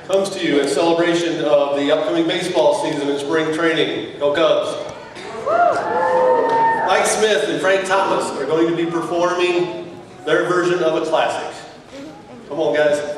comes to you in celebration of the upcoming baseball season and spring training. Go Cubs! Mike Smith and Frank Thomas are going to be performing their version of a classic. Come on, guys.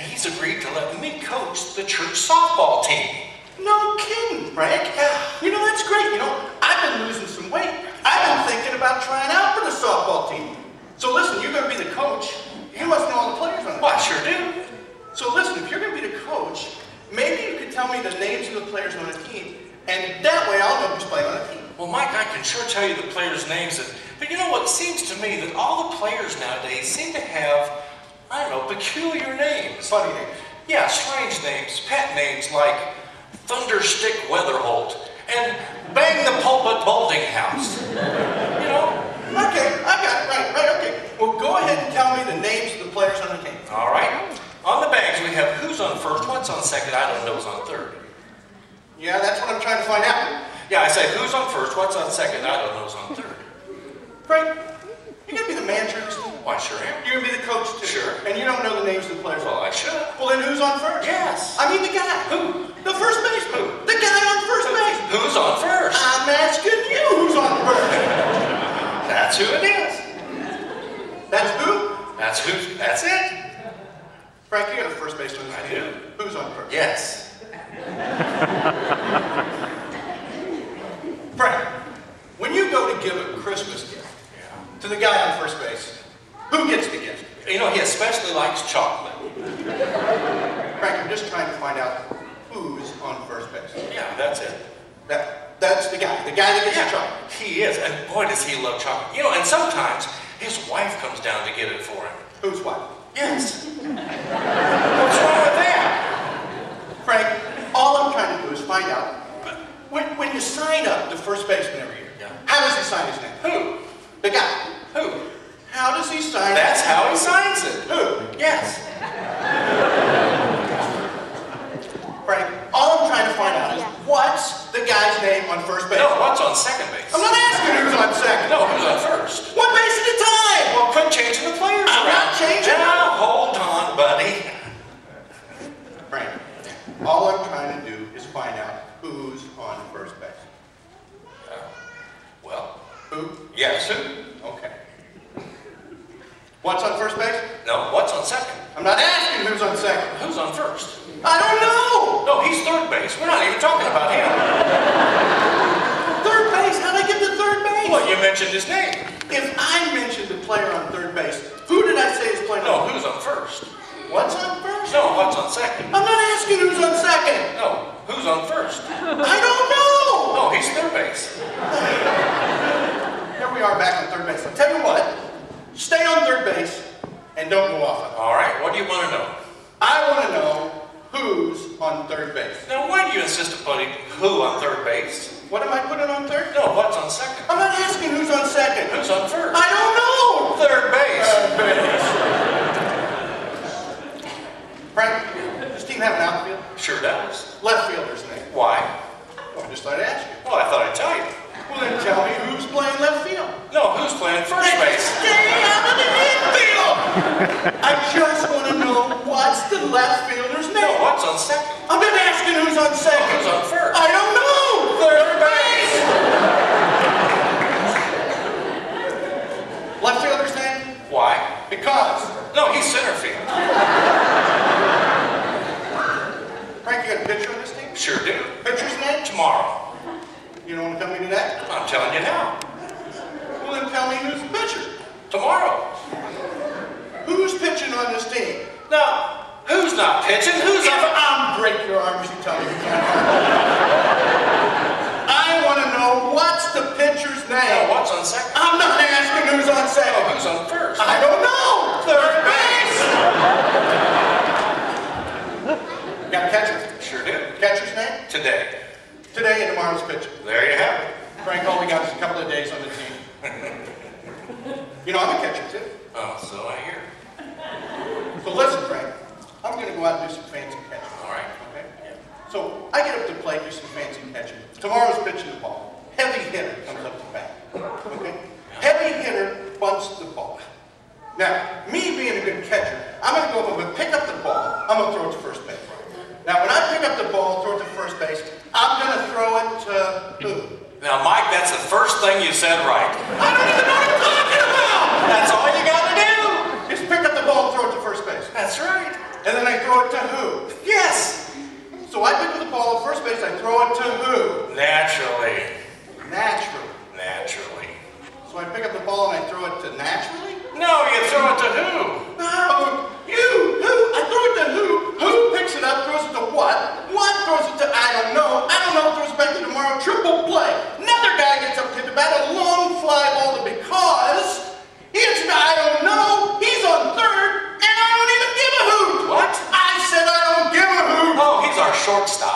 He's agreed to let me coach the church softball team. No kidding, Frank. You know, that's great. You know, I've been losing some weight. I've been thinking about trying out for the softball team. So listen, you're going to be the coach. You must know all the players on it. Well, I sure do. So listen, if you're going to be the coach, maybe you could tell me the names of the players on the team, and that way I'll know who's playing on the team. Well, Mike, I can sure tell you the players' names, but you know what? It seems to me that all the players nowadays seem to have, I don't know, peculiar names. Funny names. Yeah, strange names, pet names like Thunderstick Weatherholt and Bang the Pulpit Balding House. You know? Okay, I got it. Right, okay. Well, go ahead and tell me the names of the players on the team. All right. On the bags, we have who's on first, what's on second, I don't know who's on third. Yeah, that's what I'm trying to find out. Yeah, I say who's on first, what's on second, I don't know who's on third. Frank, you're going to be the manager of this team? Why, sure am. You're going to be the coach, too? Sure. And you don't know the names of the players? Well, I should. Well, then who's on first? Yes. I mean the guy. Who? The first baseman. Who? The guy on first base. Who's on first? I'm asking you who's on first. That's who it is. That's who? That's it. Frank, you got a first baseman. I do. Who's on first? Yes. Frank, when you go to give a Christmas gift to the guy on first base, who gets the gift? You know, he especially likes chocolate. Frank, I'm just trying to find out who's on first base. Yeah, that's it. That's the guy that gets the chocolate. He is, and boy does he love chocolate. You know, and sometimes his wife comes down to get it for him. Whose wife? Yes. What's wrong with that? Frank, all I'm trying to do is find out, when you sign up to first baseman every year, how does he sign his name? Who? The guy. Who? How does he sign it? That's how he signs it. Who? Yes. Frank, all I'm trying to find out is what's the guy's name on first base? No, what's on second base? I'm not asking who's on second. No, who's on first? One base at a time. Well, quit changing the players I'm around. not changing. Now, hold on, buddy. Frank, all I'm trying to do is find out who's on first base. Well. Who? Yes, who? Okay. What's on first base? No, what's on second? I'm not asking who's on second. Who's on first? I don't know! No, he's third base. We're not even talking about him. Third base? How'd I get to third base? Well, you mentioned his name. If I mentioned the player on third base, who did I say is playing No, on? who's on first? What's on first? No, what's on second? I'm not asking who's on second. No, who's on first? I don't know! No, he's third base. Here we are back on third base. I'll tell you what, stay on third base and don't go off. All right, what do you want to know? I want to know who's on third base. Now, why do you insist upon putting who on third base? What am I putting on third? No, what's on second? I'm not asking who's on second. Who's on first? I don't know! Third base. Third base. Frank, does this team have an outfield? Sure does. Left fielder's name. Why? Well, I just thought I'd ask you. Well, I thought I'd tell you. Well, then tell me who's playing left field. No, who's playing first base? Stay out of the infield! I just want to know what's the left fielder's name. No, what's on second? I'm not asking who's on second. Who's on first? I don't know! Third base! Left fielder's name? Why? Because. No, he's center field. Frank, you got a pitcher on this team? Sure do. Pitcher's name? Tomorrow. You don't want to tell me today? I'm telling you now. Well, then tell me who's the pitcher. Tomorrow. Who's pitching on this team? Now, who's not pitching? Who's If up? I'm break your arms, you tell me you can't. I want to know what's the pitcher's name. No, what's on second? I'm not asking who's on second. No, who's on first? I don't know. Third base. Got a catcher? Sure do. Catcher's name? Today. Today and tomorrow's pitcher. There you have it. Frank, all we got is a couple of days on the team. You know, I'm a catcher too. Oh, so I hear. So listen, Frank. I'm going to go out and do some fancy catching. All right. Okay? Yeah. So I get up to the plate, do some fancy catching. Tomorrow's pitching the ball. Heavy hitter comes up to bat. Okay? Heavy hitter bunts the ball. Now, me being a good catcher, I'm going to go up and pick up the ball. I'm going to throw it to first base. Now, when I pick up the ball, throw it to first base, I'm going to throw it to who? Now, Mike, that's the first thing you said right. I don't even know what I'm talking about! That's all you gotta do. Just pick up the ball and throw it to first base. That's right. And then I throw it to who? Yes. So I pick up the ball at first base, I throw it to who? Naturally. Naturally. Naturally. So I pick up the ball and I throw it to naturally? No, you throw it to who? No, who? I throw it to who? Who picks it up, throws it to what? What throws it to I don't know. I don't know, throws it back to tomorrow, triple play. Another guy gets up to the bat, a long fly ball to because it's I don't know, he's on third, and I don't even give a hoot. What? I said I don't give a hoot. Oh, he's our shortstop.